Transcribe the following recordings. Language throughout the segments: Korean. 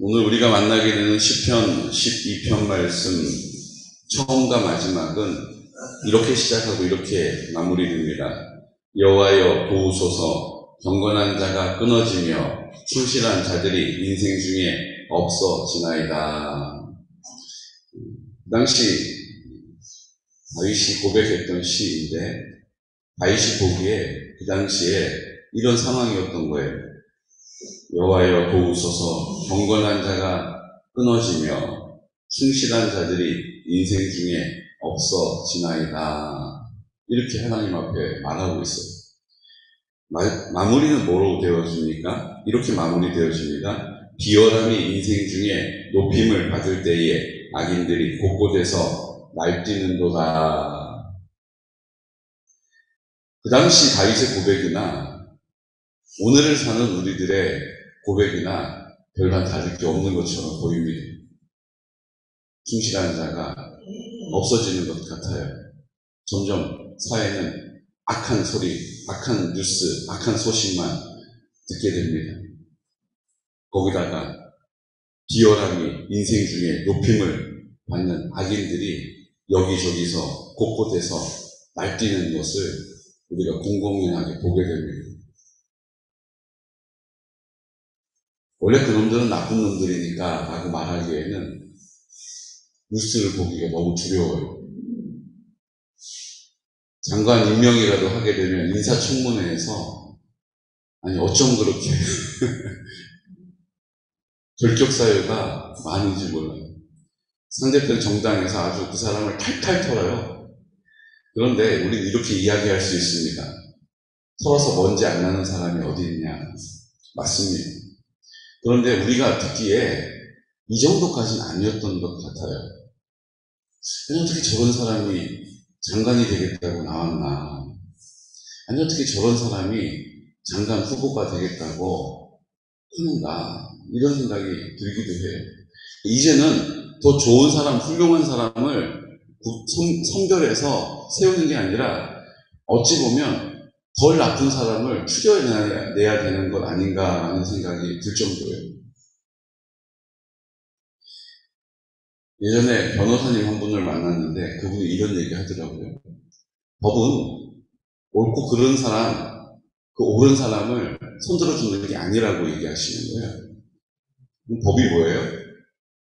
오늘 우리가 만나게 되는 시편 12편 말씀 처음과 마지막은 이렇게 시작하고 이렇게 마무리됩니다. 여호와여 도우소서. 경건한 자가 끊어지며 충실한 자들이 인생 중에 없어지나이다. 그 당시 다윗이 고백했던 시인데, 다윗이 보기에 그 당시에 이런 상황이었던 거예요. 여호와여 도우소서. 경건한 자가 끊어지며 충실한 자들이 인생 중에 없어지나이다. 이렇게 하나님 앞에 말하고 있어요. 마무리는 뭐로 되어집니까? 이렇게 마무리되어집니다. 비열함이 인생 중에 높임을 받을 때에 악인들이 곳곳에서 날뛰는도다. 그 당시 다윗의 고백이나 오늘을 사는 우리들의 고백이나 별반 다를 게 없는 것처럼 보입니다. 충실한 자가 없어지는 것 같아요. 점점 사회는 악한 소리, 악한 뉴스, 악한 소식만 듣게 됩니다. 거기다가 비열함이 인생 중에 높임을 받는 악인들이 여기저기서 곳곳에서 날뛰는 것을 우리가 공공연하게 보게 됩니다. 원래 그놈들은 나쁜 놈들이니까 라고 말하기에는 뉴스를 보기가 너무 두려워요. 장관 임명이라도 하게 되면 인사청문회에서 아니 어쩜 그렇게 결격사유가 많은지 몰라요. 상대편 정당에서 아주 그 사람을 탈탈 털어요. 그런데 우리는 이렇게 이야기할 수 있습니다. 털어서 먼지 안 나는 사람이 어디 있냐. 맞습니다. 그런데 우리가 듣기에 이 정도까지는 아니었던 것 같아요. 아니 어떻게 저런 사람이 장관이 되겠다고 나왔나. 아니 어떻게 저런 사람이 장관 후보가 되겠다고 하는가. 이런 생각이 들기도 해요. 이제는 더 좋은 사람, 훌륭한 사람을 선별해서 세우는 게 아니라 어찌 보면 덜 나쁜 사람을 추려내야 되는 것 아닌가라는 생각이 들 정도예요. 예전에 변호사님 한 분을 만났는데 그분이 이런 얘기 하더라고요. 법은 옳고 그른 사람, 그 옳은 사람을 손들어주는 게 아니라고 얘기하시는 거예요. 그럼 법이 뭐예요?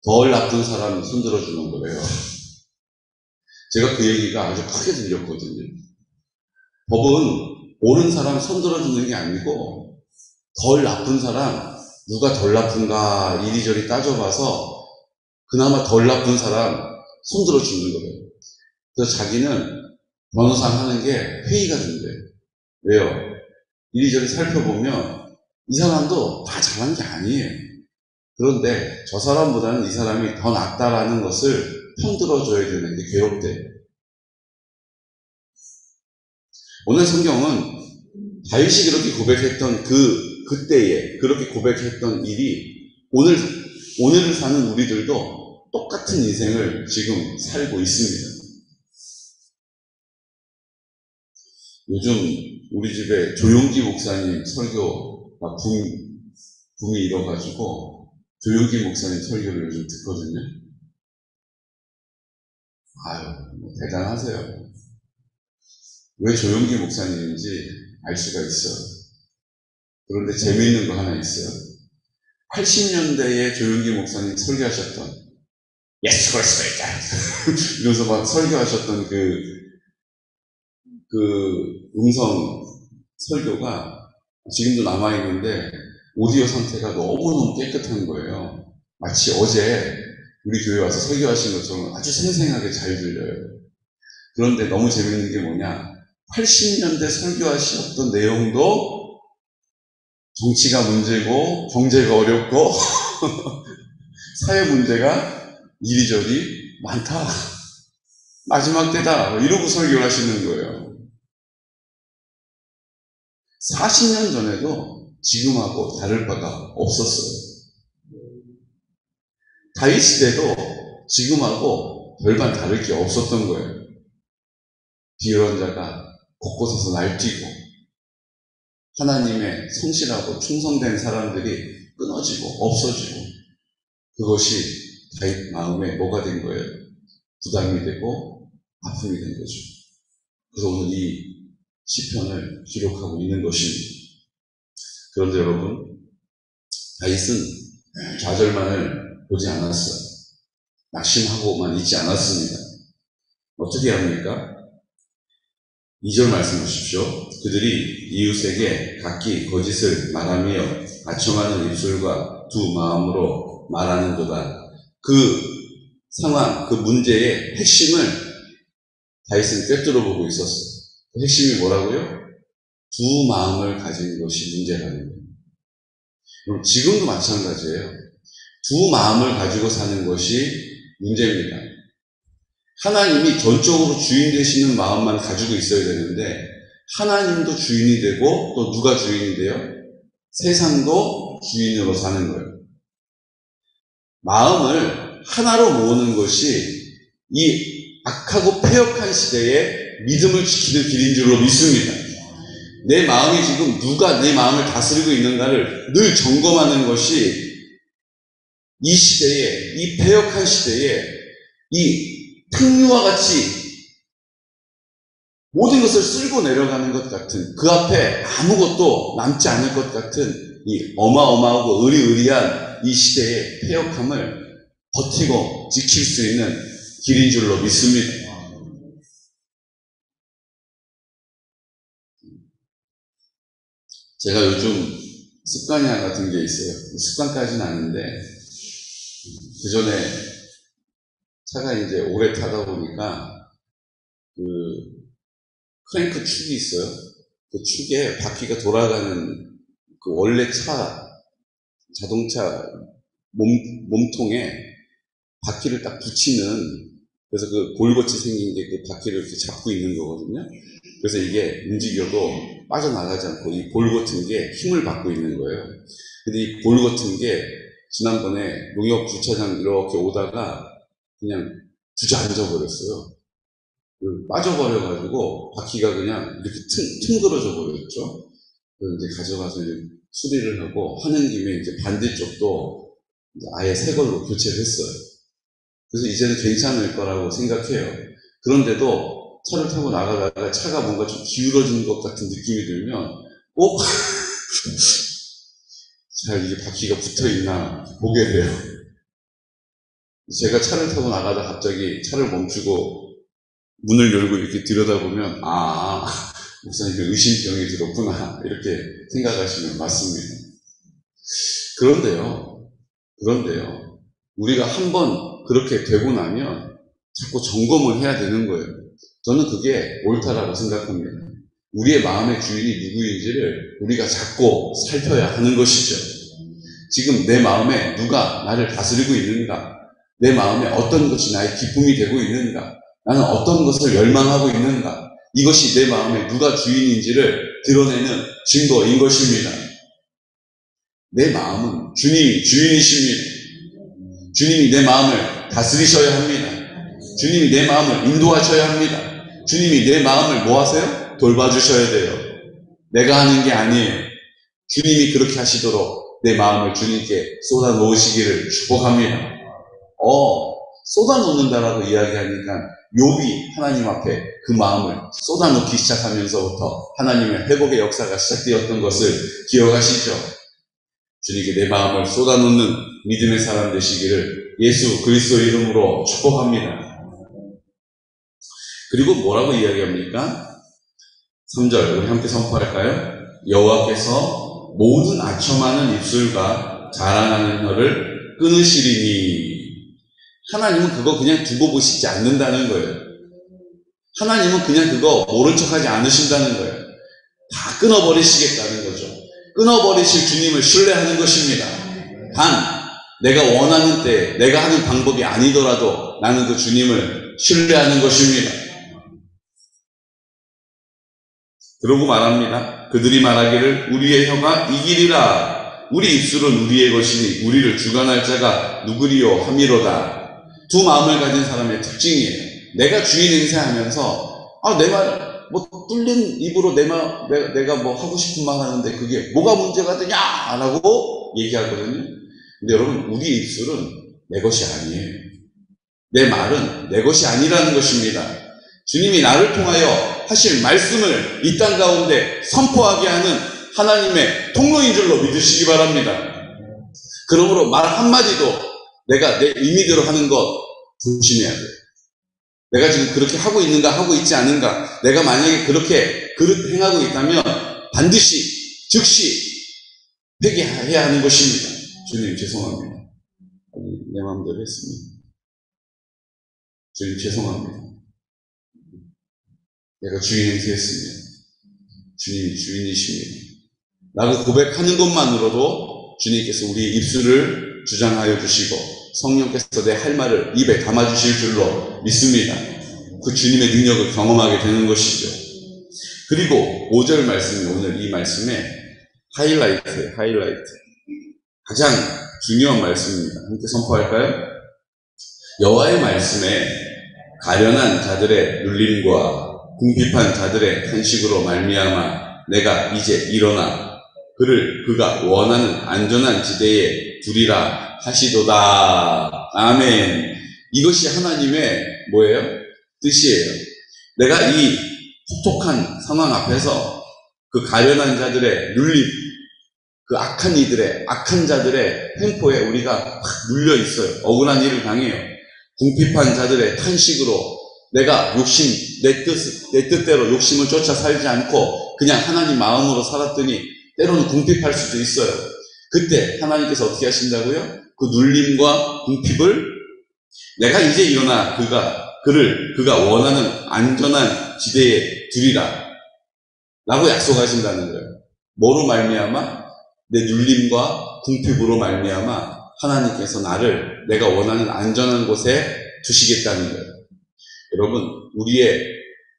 덜 나쁜 사람 손들어주는 거예요. 제가 그 얘기가 아주 크게 들렸거든요. 법은 옳은 사람 손들어주는 게 아니고 덜 나쁜 사람, 누가 덜 나쁜가 이리저리 따져봐서 그나마 덜 나쁜 사람 손들어주는 거예요. 그래서 자기는 변호사 하는 게 회의가 된대요. 왜요? 이리저리 살펴보면 이 사람도 다 잘한 게 아니에요. 그런데 저 사람보다는 이 사람이 더 낫다라는 것을 편들어줘야 되는데 괴롭대요. 오늘 성경은 다윗이 그렇게 고백했던 그때에 그렇게 고백했던 일이 오늘을 사는 우리들도 똑같은 인생을 지금 살고 있습니다. 요즘 우리 집에 조용기 목사님 설교가 붐이 일어가지고 조용기 목사님 설교를 요즘 듣거든요. 아유, 대단하세요. 왜 조용기 목사님인지 알 수가 있어요. 그런데 재미있는 거 하나 있어요. 80년대에 조용기 목사님 설교하셨던 예수 그리스도의 자 이러면서 막 설교하셨던 그 음성 설교가 지금도 남아있는데 오디오 상태가 너무너무 깨끗한 거예요. 마치 어제 우리 교회 와서 설교하신 것처럼 아주 생생하게 잘 들려요. 그런데 너무 재밌는 게 뭐냐, 80년대 설교하셨던 내용도 정치가 문제고 경제가 어렵고 사회 문제가 이리저리 많다. 마지막 때다. 이러고 설교를 하시는 거예요. 40년 전에도 지금하고 다를 바가 없었어요. 다윗 시대도 지금하고 별반 다를 게 없었던 거예요. 비열한 자가 곳곳에서 날뛰고 하나님의 성실하고 충성된 사람들이 끊어지고 없어지고 그것이 다윗 마음에 뭐가 된 거예요? 부담이 되고 아픔이 된 거죠. 그래서 오늘 이 시편을 기록하고 있는 것입니다. 그런데 여러분, 다윗은 좌절만을 보지 않았어요. 낙심하고만 있지 않았습니다. 어떻게 합니까? 2절 말씀 보십시오. 그들이 이웃에게 각기 거짓을 말하며 아첨하는 입술과 두 마음으로 말하는도다. 그 상황, 그 문제의 핵심을 다윗은 꿰뚫어 보고 있었어요. 그 핵심이 뭐라고요? 두 마음을 가진 것이 문제라는 거예요. 지금도 마찬가지예요. 두 마음을 가지고 사는 것이 문제입니다. 하나님이 전적으로 주인 되시는 마음만 가지고 있어야 되는데 하나님도 주인이 되고 또 누가 주인이 돼요? 세상도 주인으로 사는 거예요. 마음을 하나로 모으는 것이 이 악하고 패역한 시대에 믿음을 지키는 길인 줄로 믿습니다. 내 마음이 지금 누가 내 마음을 다스리고 있는가를 늘 점검하는 것이 이 시대에, 이 패역한 시대에 이 풍류와 같이 모든 것을 쓸고 내려가는 것 같은, 그 앞에 아무것도 남지 않을 것 같은 이 어마어마하고 의리의리한 이 시대의 패역함을 버티고 지킬 수 있는 길인 줄로 믿습니다. 제가 요즘 습관이 하나 같은 게 있어요. 습관까지는 아닌데, 그 전에 차가 이제 오래 타다 보니까 그 크랭크 축이 있어요. 그 축에 바퀴가 돌아가는 그 원래 자동차 몸통에 바퀴를 딱 붙이는, 그래서 그 볼같이 생긴 게 그 바퀴를 이렇게 잡고 있는 거거든요. 그래서 이게 움직여도 빠져나가지 않고 이 볼 같은 게 힘을 받고 있는 거예요. 근데 이 볼 같은 게 지난번에 농협 주차장 이렇게 오다가 그냥 주저앉아 버렸어요. 빠져버려가지고 바퀴가 그냥 이렇게 튕그러져 버렸죠. 그래서 이제 가져가서 이제 수리를 하고 하는 김에 이제 반대쪽도 이제 아예 새 걸로 교체를 했어요. 그래서 이제는 괜찮을 거라고 생각해요. 그런데도 차를 타고 나가다가 차가 뭔가 좀 기울어지는 것 같은 느낌이 들면 잘 이게 바퀴가 붙어 있나 보게 돼요. 제가 차를 타고 나가다 갑자기 차를 멈추고 문을 열고 이렇게 들여다보면 목사님 의심병이 들었구나 이렇게 생각하시면 맞습니다. 그런데요 우리가 한번 그렇게 되고 나면 자꾸 점검을 해야 되는 거예요. 저는 그게 옳다라고 생각합니다. 우리의 마음의 주인이 누구인지를 우리가 자꾸 살펴야 하는 것이죠. 지금 내 마음에 누가 나를 다스리고 있는가? 내 마음에 어떤 것이 나의 기쁨이 되고 있는가? 나는 어떤 것을 열망하고 있는가? 이것이 내 마음에 누가 주인인지를 드러내는 증거인 것입니다. 내 마음은 주님이 주인이십니다. 주님이 내 마음을 다스리셔야 합니다. 주님이 내 마음을 인도하셔야 합니다. 주님이 내 마음을 뭐 하세요? 돌봐주셔야 돼요. 내가 하는 게 아니에요. 주님이 그렇게 하시도록 내 마음을 주님께 쏟아놓으시기를 축복합니다. 쏟아놓는다라고 이야기하니까 욥이 하나님 앞에 그 마음을 쏟아놓기 시작하면서부터 하나님의 회복의 역사가 시작되었던 것을 기억하시죠? 주님께 내 마음을 쏟아놓는 믿음의 사람 되시기를 예수 그리스도 이름으로 축복합니다. 그리고 뭐라고 이야기합니까? 3절 우리 함께 선포할까요? 여호와께서 모든 아첨하는 입술과 자랑하는 혀를 끊으시리니. 하나님은 그거 그냥 두고 보시지 않는다는 거예요. 하나님은 그냥 그거 모른 척하지 않으신다는 거예요. 다 끊어버리시겠다는 거죠. 끊어버리실 주님을 신뢰하는 것입니다. 단 내가 원하는 때 내가 하는 방법이 아니더라도 나는 그 주님을 신뢰하는 것입니다. 그러고 말합니다. 그들이 말하기를 우리의 혀가 이기리라. 우리 입술은 우리의 것이니 우리를 주관할 자가 누구리요 함이로다. 두 마음을 가진 사람의 특징이에요. 내가 주인 행세하면서 내 말 뭐 뚫린 입으로 내가 뭐 하고 싶은 말 하는데 그게 뭐가 문제가 되냐라고 얘기하거든요. 근데 여러분 우리의 입술은 내 것이 아니에요. 내 말은 내 것이 아니라는 것입니다. 주님이 나를 통하여 하실 말씀을 이 땅 가운데 선포하게 하는 하나님의 통로인 줄로 믿으시기 바랍니다. 그러므로 말 한마디도 내가 내 의미대로 하는 것 조심해야 돼요. 내가 지금 그렇게 하고 있는가 하고 있지 않은가, 내가 만약에 그렇게 행하고 있다면 반드시 즉시 회개해야 하는 것입니다. 주님 죄송합니다. 내 마음대로 했습니다. 주님 죄송합니다. 내가 주인 행세했습니다. 주님이 주인이십니다. 라고 고백하는 것만으로도 주님께서 우리의 입술을 주장하여 주시고 성령께서 내 할 말을 입에 담아주실 줄로 믿습니다. 그 주님의 능력을 경험하게 되는 것이죠. 그리고 5절 말씀이 오늘 이 말씀의 하이라이트예요. 하이라이트. 가장 중요한 말씀입니다. 함께 선포할까요? 여호와의 말씀에 가련한 자들의 눌림과 궁핍한 자들의 탄식으로 말미암아 내가 이제 일어나 그가 원하는 안전한 지대에 두리라 하시도다. 아멘. 이것이 하나님의 뭐예요? 뜻이에요. 내가 이 혹독한 상황 앞에서 그 가련한 자들의 눌림, 그 악한 자들의 횡포에 우리가 막 눌려 있어요. 억울한 일을 당해요. 궁핍한 자들의 탄식으로 내가 내 뜻대로 욕심을 쫓아 살지 않고 그냥 하나님 마음으로 살았더니 때로는 궁핍할 수도 있어요. 그때 하나님께서 어떻게 하신다고요? 그 눌림과 궁핍을 내가 이제 일어나 그가 원하는 안전한 지대에 두리라 라고 약속하신다는 거예요. 뭐로 말미암아? 내 눌림과 궁핍으로 말미암아 하나님께서 나를 내가 원하는 안전한 곳에 두시겠다는 거예요. 여러분, 우리의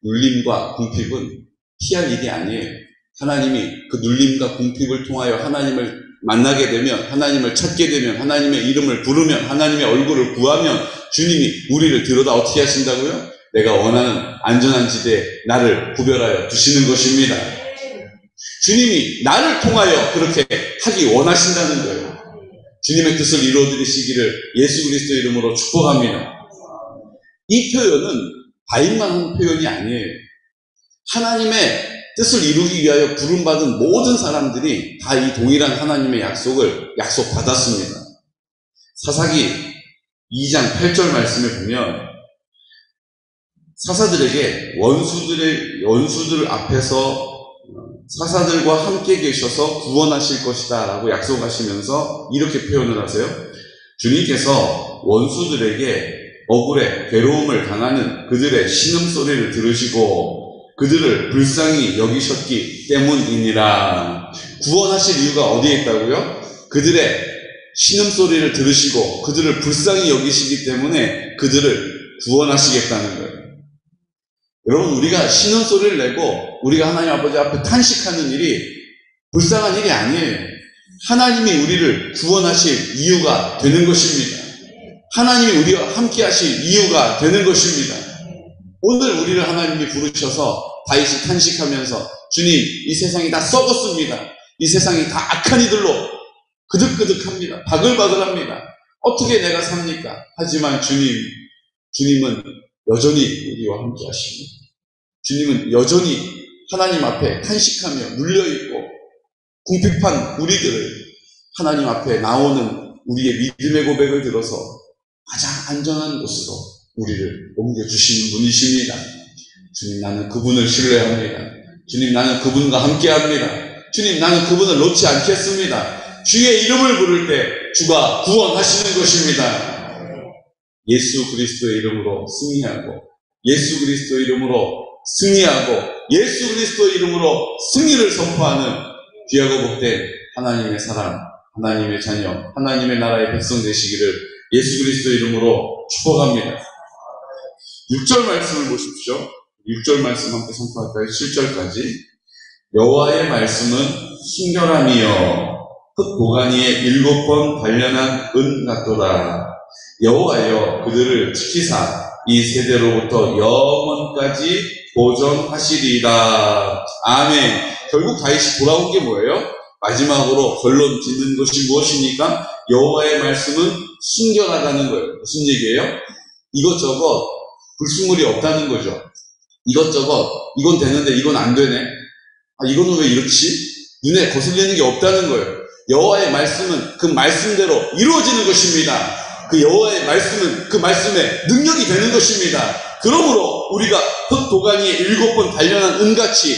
눌림과 궁핍은 피할 일이 아니에요. 하나님이 그 눌림과 궁핍을 통하여 하나님을 만나게 되면, 하나님을 찾게 되면, 하나님의 이름을 부르면, 하나님의 얼굴을 구하면 주님이 우리를 들여다 어떻게 하신다고요? 내가 원하는 안전한 지대에 나를 구별하여 두시는 것입니다. 주님이 나를 통하여 그렇게 하기 원하신다는 거예요. 주님의 뜻을 이루어드리시기를 예수 그리스도 이름으로 축복합니다. 이 표현은 바인만 한 표현이 아니에요. 하나님의 뜻을 이루기 위하여 부름받은 모든 사람들이 다 이 동일한 하나님의 약속받았습니다. 사사기 2장 8절 말씀을 보면 사사들에게 원수들 앞에서 사사들과 함께 계셔서 구원하실 것이다 라고 약속하시면서 이렇게 표현을 하세요. 주님께서 원수들에게 억울해 괴로움을 당하는 그들의 신음소리를 들으시고 그들을 불쌍히 여기셨기 때문이니라. 구원하실 이유가 어디에 있다고요? 그들의 신음소리를 들으시고 그들을 불쌍히 여기시기 때문에 그들을 구원하시겠다는 거예요. 여러분, 우리가 신음소리를 내고 우리가 하나님 아버지 앞에 탄식하는 일이 불쌍한 일이 아니에요. 하나님이 우리를 구원하실 이유가 되는 것입니다. 하나님이 우리와 함께 하실 이유가 되는 것입니다. 오늘 우리를 하나님이 부르셔서 다윗이 탄식하면서 주님, 이 세상이 다 썩었습니다. 이 세상이 다 악한 이들로 그득그득합니다. 바글바글합니다. 어떻게 내가 삽니까? 하지만 주님은 여전히 우리와 함께 하십니다. 주님은 여전히 하나님 앞에 탄식하며 눌려있고 궁핍한 우리들을 하나님 앞에 나오는 우리의 믿음의 고백을 들어서 가장 안전한 곳으로 우리를 옮겨주시는 분이십니다. 주님, 나는 그분을 신뢰합니다. 주님, 나는 그분과 함께합니다. 주님, 나는 그분을 놓지 않겠습니다. 주의 이름을 부를 때 주가 구원하시는 것입니다. 예수 그리스도의 이름으로 승리하고 예수 그리스도의 이름으로 승리하고 예수 그리스도의 이름으로 승리를 선포하는 귀하고 복된 하나님의 사람, 하나님의 자녀, 하나님의 나라의 백성 되시기를 예수 그리스도의 이름으로 축복합니다. 6절 말씀을 보십시오. 6절 말씀 함께 선포할까요? 7절까지. 여호와의 말씀은 순결함이여 흙 보가니에 7번 단련한 은 같도다. 여호와여 그들을 지키사 이 세대로부터 영원까지 보존하시리이다. 아멘. 결국 다윗이 돌아온 게 뭐예요? 마지막으로 결론 짓는 것이 무엇입니까? 여호와의 말씀은 숨겨나가는 거예요. 무슨 얘기예요? 이것저것 불순물이 없다는 거죠. 이것저것 이건 되는데 이건 안 되네. 아, 이거는 왜 이렇지? 눈에 거슬리는 게 없다는 거예요. 여호와의 말씀은 그 말씀대로 이루어지는 것입니다. 그 여호와의 말씀은 그 말씀의 능력이 되는 것입니다. 그러므로 우리가 흑도가니에 7번 단련한 은같이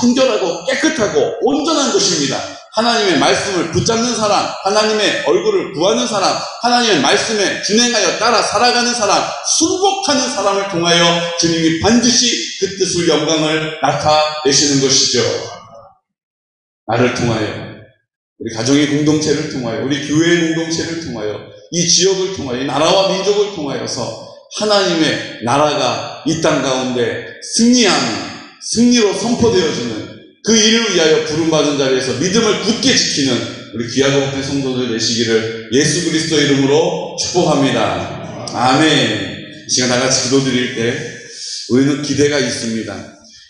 청결하고 깨끗하고 온전한 것입니다. 하나님의 말씀을 붙잡는 사람, 하나님의 얼굴을 구하는 사람, 하나님의 말씀에 준행하여 따라 살아가는 사람, 순복하는 사람을 통하여 주님이 반드시 그 뜻을 영광을 나타내시는 것이죠. 나를 통하여, 우리 가정의 공동체를 통하여, 우리 교회의 공동체를 통하여, 이 지역을 통하여, 이 나라와 민족을 통하여서 하나님의 나라가 이 땅 가운데 승리로 선포되어지는 그 일을 위하여 부름받은 자리에서 믿음을 굳게 지키는 우리 귀하고 복된 성도들 되시기를 예수 그리스도 이름으로 축복합니다. 아멘. 이 시간 나같이 기도드릴 때 우리는 기대가 있습니다.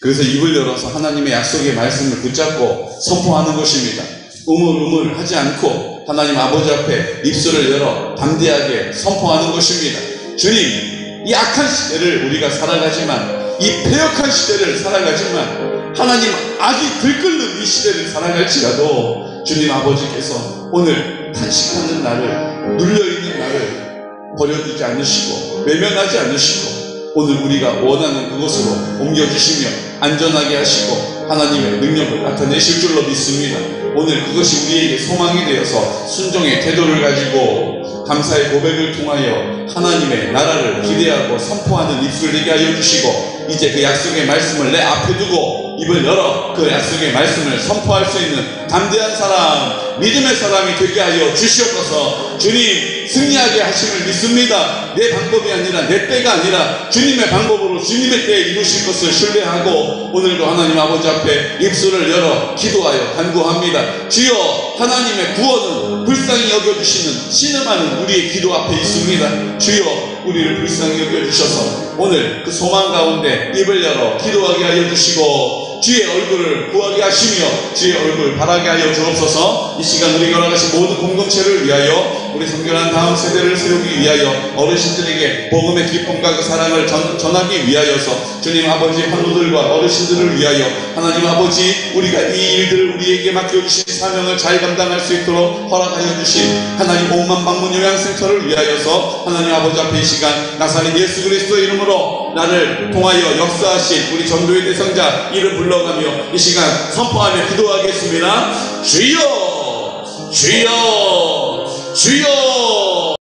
그래서 입을 열어서 하나님의 약속의 말씀을 붙잡고 선포하는 것입니다. 우물우물 하지 않고 하나님 아버지 앞에 입술을 열어 담대하게 선포하는 것입니다. 주님, 이 악한 시대를 우리가 살아가지만, 이 패역한 시대를 살아가지만, 하나님 악이 들끓는 이 시대를 살아갈지라도 주님 아버지께서 오늘 탄식하는 나를, 눌려있는 나를 버려두지 않으시고 외면하지 않으시고 오늘 우리가 원하는 그곳으로 옮겨주시며 안전하게 하시고 하나님의 능력을 나타내실 줄로 믿습니다. 오늘 그것이 우리에게 소망이 되어서 순종의 태도를 가지고 감사의 고백을 통하여 하나님의 나라를 기대하고 선포하는 입술 되게 하여 주시고, 이제 그 약속의 말씀을 내 앞에 두고 입을 열어 그 약속의 말씀을 선포할 수 있는 담대한 사람, 믿음의 사람이 되게 하여 주시옵소서. 주님, 승리하게 하심을 믿습니다. 내 방법이 아니라, 내 때가 아니라 주님의 방법으로 주님의 때에 이루실 것을 신뢰하고 오늘도 하나님 아버지 앞에 입술을 열어 기도하여 간구합니다. 주여, 하나님의 구원은 불쌍히 여겨주시는 신음하는 우리의 기도 앞에 있습니다. 주여, 우리를 불쌍히 여겨주셔서 오늘 그 소망 가운데 입을 열어 기도하게 하여 주시고 주의 얼굴을 구하게 하시며 주의 얼굴을 바라게 하여 주옵소서. 이 시간 우리가 허락하신 모든 공동체를 위하여, 우리 선교한 다음 세대를 세우기 위하여, 어르신들에게 복음의 기쁨과 그 사랑을 전하기 위하여서 주님 아버지 환우들과 어르신들을 위하여 하나님 아버지 우리가 이 일들을 우리에게 맡겨주신 사명을 잘 감당할 수 있도록 허락하여 주신 하나님 5만 방문 요양센터를 위하여서 하나님 아버지 앞에 이 시간 나사렛 예수 그리스도 이름으로 나를 통하여 역사하신 우리 전도의 대성자 이름 불러가며 이 시간 선포하며 기도하겠습니다. 주여, 주여, 주여.